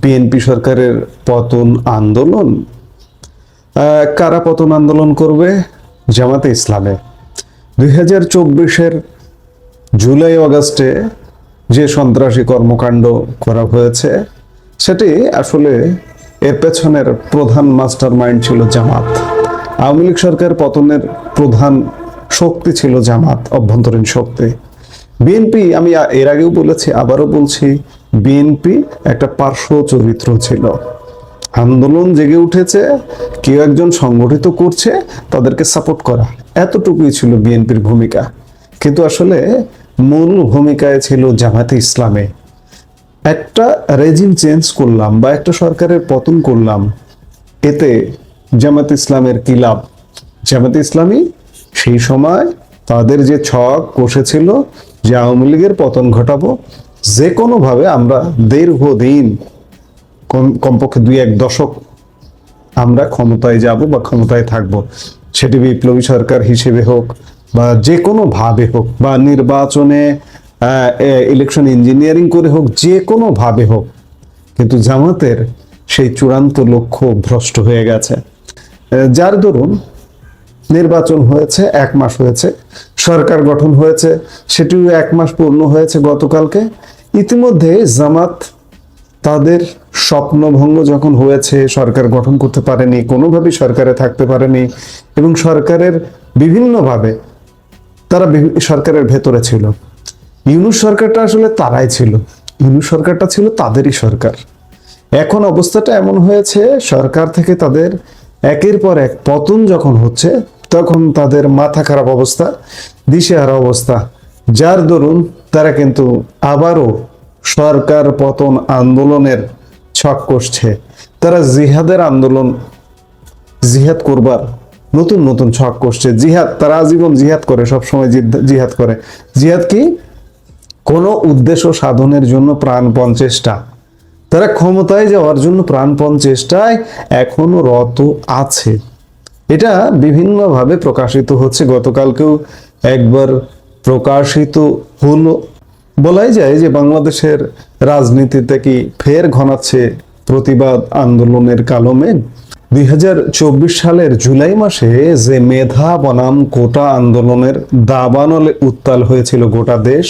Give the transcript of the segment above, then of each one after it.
BNP সরকারের পতন আন্দোলন, কারা পতন আন্দোলন করবে? জামাতে ইসলামে 2024-এর জুলাই আগস্টে যে সন্ত্রাসী কর্মকাণ্ড করা হয়েছে সেটি আসলে এর পেছনের প্রধান মাস্টার মাইন্ড ছিল জামাত। আওয়ামী লীগ সরকার পতনের প্রধান শক্তি ছিল জামাত, অভ্যন্তরীণ শক্তি। বিএনপি, আমি এর আগেও বলেছি, আবারও বলছি, বিএনপি একটা পার্শ্ব চরিত্র ছিল। আন্দোলন জেগে উঠেছে, কেউ একজন সংগঠিত করছে, তাদেরকে সাপোর্ট করা, এতটুকুই ছিল বিএনপির ভূমিকা। কিন্তু আসলে মূল ভূমিকায় ছিল জামাতে ইসলামে। একটা রেজিম চেঞ্জ করলাম বা একটা সরকারের পতন করলাম, এতে জামাতে ইসলামের কি লাভ? জামাতে ইসলামী সেই সময় তাদের যে ছক কষেছিল যে আওয়ামী লীগের পতন ঘটাবো, যে কোনোভাবে আমরা দীর্ঘদিন, কমপক্ষে 2-1 দশক আমরা ক্ষমতায় যাব বা ক্ষমতায় থাকব, সেটি বিপ্লবী সরকার হিসেবে হোক বা যে কোনো ভাবে হোক, বা নির্বাচনে ইলেকশন ইঞ্জিনিয়ারিং করে হোক, যে কোনো ভাবে হোক। কিন্তু জামাতের সেই চূড়ান্ত লক্ষ্য ভ্রষ্ট হয়ে গেছে। যার দরুন নির্বাচন হয়েছে, 1 মাস হয়েছে, সরকার গঠন হয়েছে, সেটিও 1 মাস পূর্ণ হয়েছে গতকালকে। ইতিমধ্যে জামাত তাদের স্বপ্নভঙ্গ যখন হয়েছে, সরকার গঠন করতে পারেনি, কোনোভাবেই সরকারে থাকতে পারেনি, এবং সরকারের বিভিন্নভাবে তারা সরকারের ভেতরে ছিল। ইউনূস সরকারটা আসলে তারাই ছিল, ইউনূস সরকারটা ছিল তাদেরই সরকার। এখন অবস্থাটা এমন হয়েছে, সরকার থেকে তাদের একের পর এক পতন যখন হচ্ছে, তখন তাদের মাথা খারাপ অবস্থা, দিশেহারা অবস্থা, যার দরুন তারা কিন্তু আবারও সরকার পতন আন্দোলনের ছক কষছে। তারা জিহাদের আন্দোলন, জিহাদ করবার নতুন নতুন ছক কষছে। জিহাদ, তারা আজীবন জিহাদ করে, সবসময় জিহাদ করে। জিহাদ কি? কোনো উদ্দেশ্য সাধনের জন্য প্রাণপণ চেষ্টা। তারা ক্ষমতায় যাওয়ার জন্য প্রাণপণ চেষ্টায় এখনো রত আছে। এটা বিভিন্নভাবে প্রকাশিত হচ্ছে, গতকালকেও একবার প্রকাশিত হলো। বলাই যায় যে বাংলাদেশের রাজনীতিতে কি ফের ঘনাচ্ছে প্রতিবাদ আন্দোলনের কালো মেঘ। 2024 সালের জুলাই মাসে যে মেধা বনাম কোটা আন্দোলনের দাবানলে উত্তাল হয়েছিল গোটা দেশ,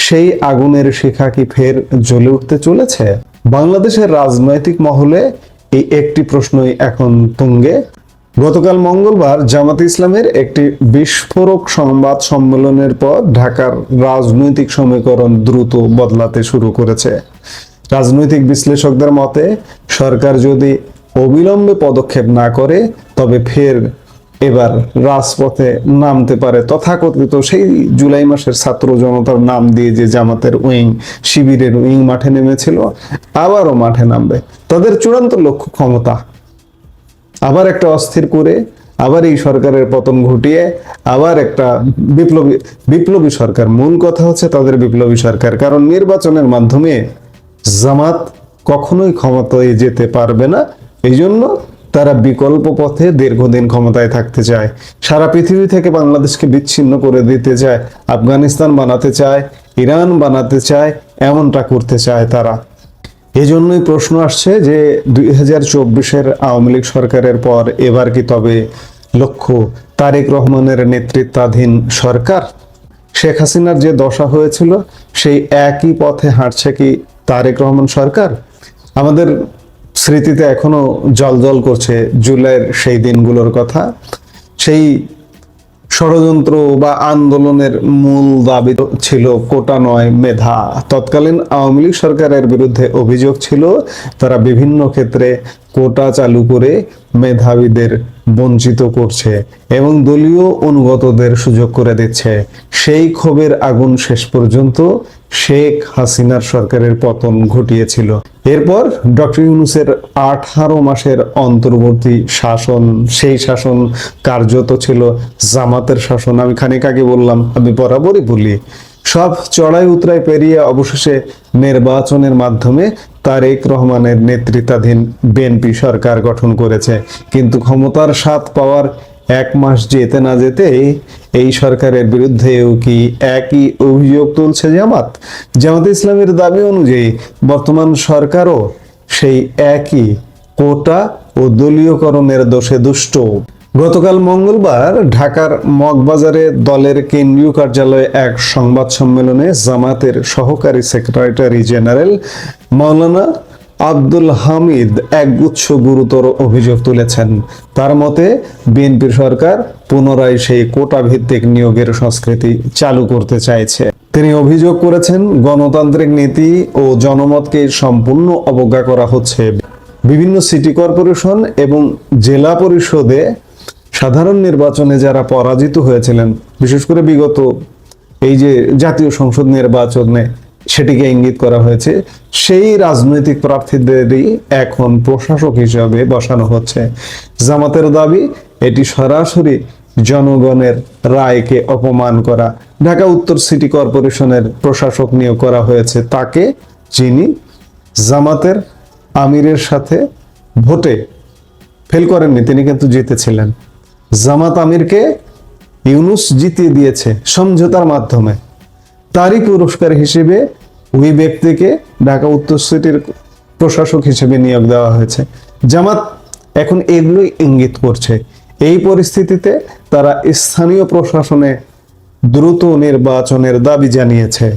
সেই আগুনের শিখা কি ফের জ্বলে উঠতে চলেছে? বাংলাদেশের রাজনৈতিক মহলে এই একটি প্রশ্নই এখন তুঙ্গে। গতকাল মঙ্গলবার জামাতে ইসলামের একটি বিস্ফোরক সংবাদ সম্মেলনের পর ঢাকার রাজনৈতিক সমীকরণ দ্রুত বদলাতে শুরু করেছে। রাজনৈতিক বিশ্লেষকদের মতে, সরকার যদি অবিলম্বে পদক্ষেপ না করে, তবে ফের এবার রাজপথে নামতে পারে তথাকথিত সেই জুলাই মাসের ছাত্র জনতার নাম দিয়ে যে জামাতের উইং, শিবিরের উইং মাঠে নেমেছিল, আবারও মাঠে নামবে। তাদের চূড়ান্ত লক্ষ্য ক্ষমতা, আবার একটা অস্থির করে, আবার এই সরকারের পতন ঘটিয়ে, আবার একটা বিপ্লবী সরকার। মূল কথা হচ্ছে তাদের বিপ্লবী সরকার, কারণ নির্বাচনের মাধ্যমে জামাত কখনোই ক্ষমতায় যেতে পারবে না। এই জন্য তারা বিকল্প পথে দীর্ঘদিন ক্ষমতায় থাকতে চায়, সারা পৃথিবী থেকে বাংলাদেশকে বিচ্ছিন্ন করে দিতে চায়, আফগানিস্তান বানাতে চায়, ইরান বানাতে চায়, এমনটা করতে চায় তারা। এজন্যই প্রশ্ন আসছে যে 2024-এর আওয়ামী লীগ সরকারের পর এবার কি তবে লক্ষ্য তারেক রহমানের নেতৃত্বাধীন সরকার? শেখ হাসিনার যে দশা হয়েছিল, সেই একই পথে হাঁটছে কি তারেক রহমান সরকার? আমাদের স্মৃতিতে এখনো জ্বলজ্বল করছে জুলাইয়ের সেই দিনগুলোর কথা। সেই ষড়যন্ত্র বা আন্দোলনের মূল দাবি ছিল কোটা নয়, মেধা। তৎকালীন আওয়ামী লীগ সরকারের বিরুদ্ধে অভিযোগ ছিল তারা বিভিন্ন ক্ষেত্রে কোটা চালু করে মেধাবীদের বঞ্চিত করছে এবং দলীয় অনুগতদের সুযোগ করে দিচ্ছে। সেই ক্ষোভের আগুন শেষ পর্যন্ত শেখ হাসিনার সরকারের পতন ঘটিয়েছিল। এরপর ডক্টর ইউনূসের 18 মাসের অন্তর্বর্তী শাসন, সেই শাসন কার্যত ছিল জামাতের শাসন। আমি খানিক আগে বললাম, আমি বরাবরই বলি, সব চড়াই উতরাই পেরিয়ে অবশেষে নির্বাচনের মাধ্যমে তারেক রহমানের নেতৃত্বাধীন বিএনপি সরকার গঠন করেছে। কিন্তু ক্ষমতার স্বাদ পাওয়ার 1 মাস যেতে না যেতে এই সরকারের বিরুদ্ধেও কি একই অভিযোগ তুলছে জামাত? জামাতে ইসলামের দাবি অনুযায়ী বর্তমান সরকারও সেই একই কোটা ও দলীয়করণের দোষে দুষ্ট। গতকাল মঙ্গলবার ঢাকার মগবাজারে দলের কেন্দ্রীয় কার্যালয়ে এক সংবাদ সম্মেলনে জামাতের সহকারী সেক্রেটারি জেনারেল মাওলানা আব্দুল হামিদ একগুচ্ছ গুরুতর অভিযোগ তুলেছেন। তার মতে বিএনপি সরকার পুনরায় সেই কোটা ভিত্তিক নিয়োগের সংস্কৃতি চালু করতে চাইছে। তিনি অভিযোগ করেছেন, গণতান্ত্রিক নীতি ও জনমতকে সম্পূর্ণ অবজ্ঞা করা হচ্ছে। বিভিন্ন সিটি কর্পোরেশন এবং জেলা পরিষদে সাধারণ নির্বাচনে যারা পরাজিত হয়েছিলেন, বিশেষ করে বিগত এই যে জাতীয় সংসদ নির্বাচনে সেটিকে ইঙ্গিত করা হয়েছে, সেই রাজনৈতিক প্রার্থীদেরই এখন প্রশাসক হিসাবে বসানো হচ্ছে। জামাতের দাবি, এটি সরাসরি জনগণের রায়কে অপমান করা। ঢাকা উত্তর সিটি কর্পোরেশনের প্রশাসক নিয়োগ করা হয়েছে তাকে, যিনি জামাতের আমিরের সাথে ভোটে ফেল করেননি, তিনি কিন্তু জিতেছিলেন। জামাত আমিরকে ইউনূস জিতিয়ে দিয়েছে সমঝোতার মাধ্যমে। তারই পুরস্কার হিসেবে ওই ব্যক্তিকে ঢাকা উত্তর সিটির প্রশাসক হিসেবে নিয়োগ দেওয়া হয়েছে। জামাত এখন এগুলোই ইঙ্গিত করছে। এই পরিস্থিতিতে তারা স্থানীয় প্রশাসনে দ্রুত নির্বাচনের দাবি জানিয়েছে।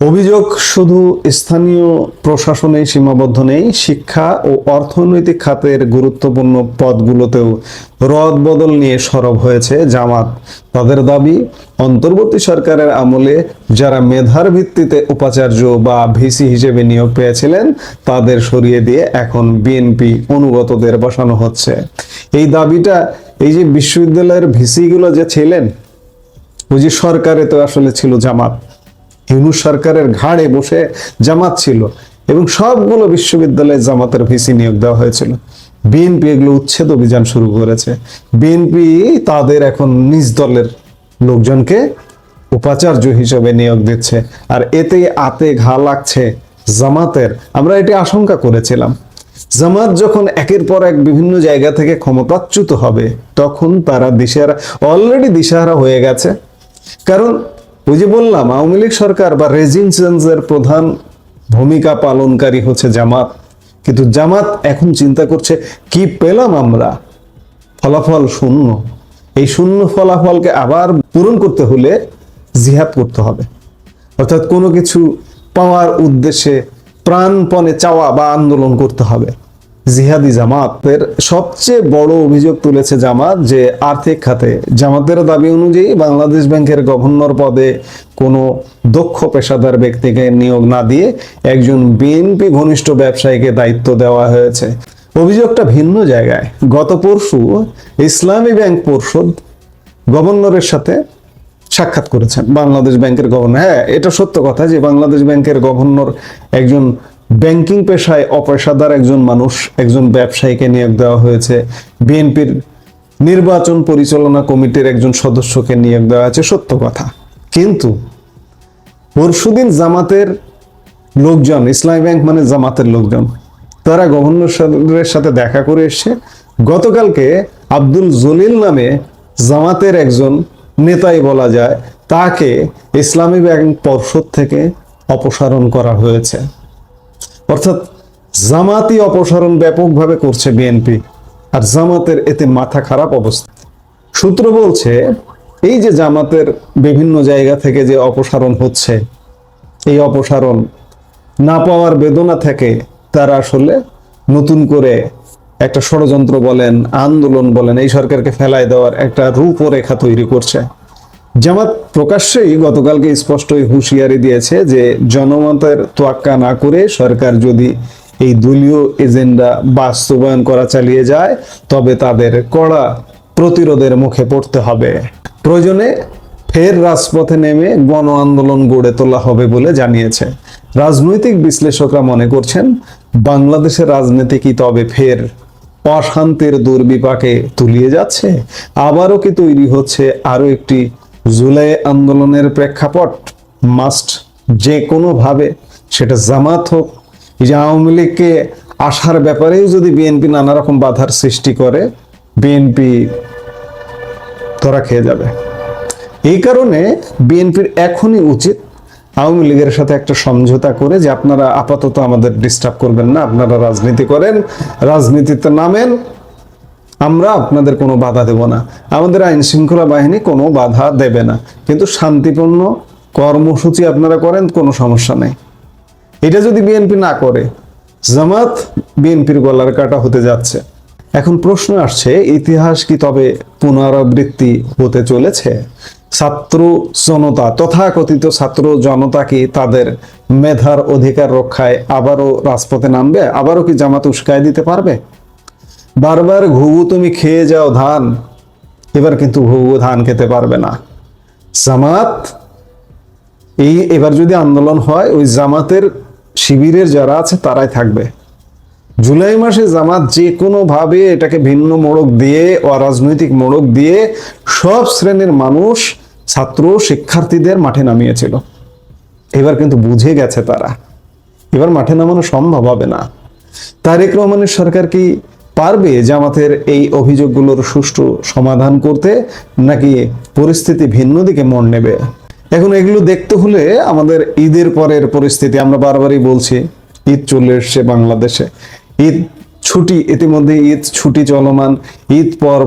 অভিযোগ শুধু স্থানীয় প্রশাসনে সীমাবদ্ধ নেই, শিক্ষা ও অর্থনৈতিক খাতের গুরুত্বপূর্ণ পদগুলোতেও রদবদল নিয়ে সরব হয়েছে জামাত। তাদের দাবি, অন্তর্বর্তী সরকারের আমলে যারা মেধার ভিত্তিতে উপাচার্য বা ভিসি হিসেবে নিয়োগ পেয়েছিলেন তাদের সরিয়ে দিয়ে এখন বিএনপি অনুগতদের বসানো হচ্ছে। এই দাবিটা, এই যে বিশ্ববিদ্যালয়ের ভিসি গুলো যে ছিলেন, ওই যে সরকারে তো আসলে ছিল জামাত, ইউনূস সরকারের ঘাড়ে বসে জামাত ছিল এবং সবগুলো বিশ্ববিদ্যালয়ে জামাতের ভিসি নিয়োগ দেওয়া হয়েছিল। বিএনপি এগুলো উচ্ছেদ অভিযান শুরু করেছে। বিএনপি তাদের এখন নিজ দলের লোকজনকে উপাচার্য হিসেবে নিয়োগ দিচ্ছে, আর এতে আতে ঘা লাগছে জামাতের। আমরা এটি আশঙ্কা করেছিলাম, জামাত যখন একের পর এক বিভিন্ন জায়গা থেকে ক্ষমতাচ্যুত হবে তখন তারা অলরেডি দিশাহারা হয়ে গেছে। কারণ ওই যে বললাম, আওয়ামী লীগ সরকার বা রেজিম চেঞ্জের প্রধান ভূমিকা পালনকারী হচ্ছে জামাত, কিন্তু জামাত এখন চিন্তা করছে কি পেলাম আমরা, ফলাফল শূন্য। এই শূন্য ফলাফলকে আবার পূরণ করতে হলে জিহাদ করতে হবে, অর্থাৎ কোনো কিছু পাওয়ার উদ্দেশ্যে প্রাণপণে চাওয়া বা আন্দোলন করতে হবে। জিহাদি জামাতের সবচেয়ে বড় অভিযোগ তুলেছে জামাত যে আর্থিক খাতে জামাতের দাবি অনুযায়ী বাংলাদেশ ব্যাংকের গভর্নর পদে কোনো দক্ষ পেশাদার ব্যক্তিকে নিয়োগ না দিয়ে একজন বিএনপি ঘনিষ্ঠ ব্যবসায়ীকে দায়িত্ব দেওয়া হয়েছে। অভিযোগটা ভিন্ন জায়গায়। গত পরশু ইসলামী ব্যাংক পর্ষদ গভর্নরের সাথে সাক্ষাৎ করেছেন, বাংলাদেশ ব্যাংকের গভর্নর। হ্যাঁ, এটা সত্য কথা যে বাংলাদেশ ব্যাংকের গভর্নর একজন ব্যাংকিং পেশায় অপেশাদার একজন মানুষ, একজন ব্যবসায়ীকে নিয়োগ দেওয়া হয়েছে। বিএনপির নির্বাচন পরিচালনা কমিটির একজন সদস্যকে নিয়োগ দেওয়া হয়েছে, সত্য কথা। কিন্তু পরশুদিন জামাতের লোকজন, ইসলামী ব্যাংক মানে জামাতের লোকজন, তারা গভর্নরের সাথে দেখা করে এসছে। গতকালকে আব্দুল জলিল নামে জামাতের একজন নেতাই বলা যায়, তাকে ইসলামী ব্যাংক পর্ষদ থেকে অপসারণ করা হয়েছে। অর্থাৎ জামাতি অপসারণ ব্যাপকভাবে করছে বিএনপি, আর জামাতের এতে মাথা খারাপ অবস্থা। সূত্র বলছে, এই যে জামাতের বিভিন্ন জায়গা থেকে যে অপসারণ হচ্ছে, এই অপসারণ না পাওয়ার বেদনা থেকে তারা আসলে নতুন করে একটা ষড়যন্ত্র বলেন, আন্দোলন বলেন, এই সরকারকে ফেলায় দেওয়ার একটা রূপরেখা তৈরি করছে। জামাত প্রকাশ্যেই গতকালকে স্পষ্টই হুঁশিয়ারি দিয়েছে যে জনমতের তোয়াক্কা না করে সরকার যদি এই দলীয় এজেন্ডা বাস্তবায়ন করা চালিয়ে যায় তবে তাদের কড়া প্রতিরোধের মুখে পড়তে হবে। প্রয়োজনে ফের রাজপথে নেমে গণ আন্দোলন গড়ে তোলা হবে বলে জানিয়েছে। রাজনৈতিক বিশ্লেষকরা মনে করছেন, বাংলাদেশের রাজনীতি কি তবে ফের অশান্তির দুর্বিপাকে তুলিয়ে যাচ্ছে? আবারও কি তৈরি হচ্ছে আরো একটি জুলাই আন্দোলনের প্রেক্ষাপট? মাস্ট যে কোনো ভাবে, সেটা জামাত হোক, এই যে আওয়ামী লীগকে আসার ব্যাপারেও যদি বিএনপি নানা রকম বাধার সৃষ্টি করে, বিএনপি ধরা খেয়ে যাবে। এই কারণে বিএনপির এখনই উচিত আওয়ামী লীগের সাথে একটা সমঝোতা করে যে আপনারা আপাতত আমাদের ডিস্টার্ব করবেন না, আপনারা রাজনীতি করেন, রাজনীতিতে নামেন, আমরা আপনাদের কোনো বাধা দেব না, আমাদের আইন শৃঙ্খলা বাহিনী কোনো বাধা দেবে না, কিন্তু শান্তিপূর্ণ কর্মসূচি আপনারা করেন, কোনো সমস্যা নেই। এটা যদি বিএনপি না করে, জামাত বিএনপির গলার কাটা হতে যাচ্ছে। এখন প্রশ্ন আসছে, ইতিহাস কি তবে পুনরাবৃত্তি হতে চলেছে? ছাত্র জনতা, তথাকথিত ছাত্র জনতা কি তাদের মেধার অধিকার রক্ষায় আবারও রাজপথে নামবে? আবারও কি জামাত উস্কায় দিতে পারবে? বারবার ঘুঘু তুমি খেয়ে যাও ধান, এবার কিন্তু ঘুঘু ধান খেতে পারবে না। জামাত এবার যদি আন্দোলন হয়, ওই জামাতের শিবিরের যারা আছে তারাই থাকবে। জুলাই মাসে জামাত যে কোনো ভাবে এটাকে ভিন্ন মোড়ক দিয়ে, অরাজনৈতিক মোড়ক দিয়ে সব শ্রেণীর মানুষ, ছাত্র শিক্ষার্থীদের মাঠে নামিয়েছিল। এবার কিন্তু বুঝে গেছে তারা, এবার মাঠে নামানো সম্ভব হবে না। তারেক রহমানের সরকার কি পারবে জামাতের এই অভিযোগগুলোর সুষ্ঠু সমাধান করতে, নাকি পরিস্থিতি ভিন্ন দিকে মোড় নেবে? এখন এগুলো দেখতে হলে আমাদের ঈদের পরের পরিস্থিতি, আমরা বারবারই বলছি ঈদ চলে এসছে বাংলাদেশে, ঈদ ছুটি, ইতিমধ্যে ঈদ ছুটি চলমান, ঈদ পর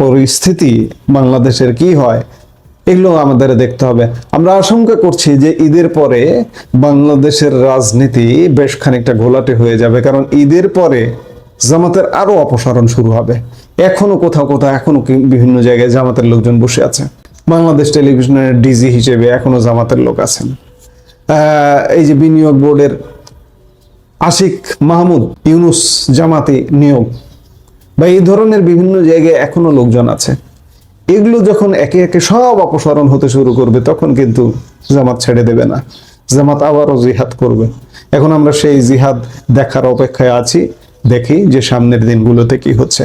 পরিস্থিতি বাংলাদেশের কি হয় এগুলো আমাদের দেখতে হবে। আমরা আশঙ্কা করছি যে ঈদের পরে বাংলাদেশের রাজনীতি বেশ খানিকটা ঘোলাটে হয়ে যাবে, কারণ ঈদের পরে জামাতের আরো অপসারণ শুরু হবে। এখনো কোথাও কোথাও এখনো বিভিন্ন জায়গায় জামাতের লোকজন বসে আছে। বাংলাদেশ টেলিভিশনের ডিজি হিসেবে এখনো জামাতের লোক আছেন। এই যে বিনিয়োগ বোর্ডের আশিক মাহমুদ ইউনুস জামাতি নিয়োগ, বা এই ধরনের বিভিন্ন জায়গায় এখনো লোকজন আছে। এগুলো যখন একে একে সব অপসারণ হতে শুরু করবে, তখন কিন্তু জামাত ছেড়ে দেবে না, জামাত আবারও জিহাদ করবে। এখন আমরা সেই জিহাদ দেখার অপেক্ষায় আছি, দেখি যে সামনের দিনগুলোতে কি হচ্ছে।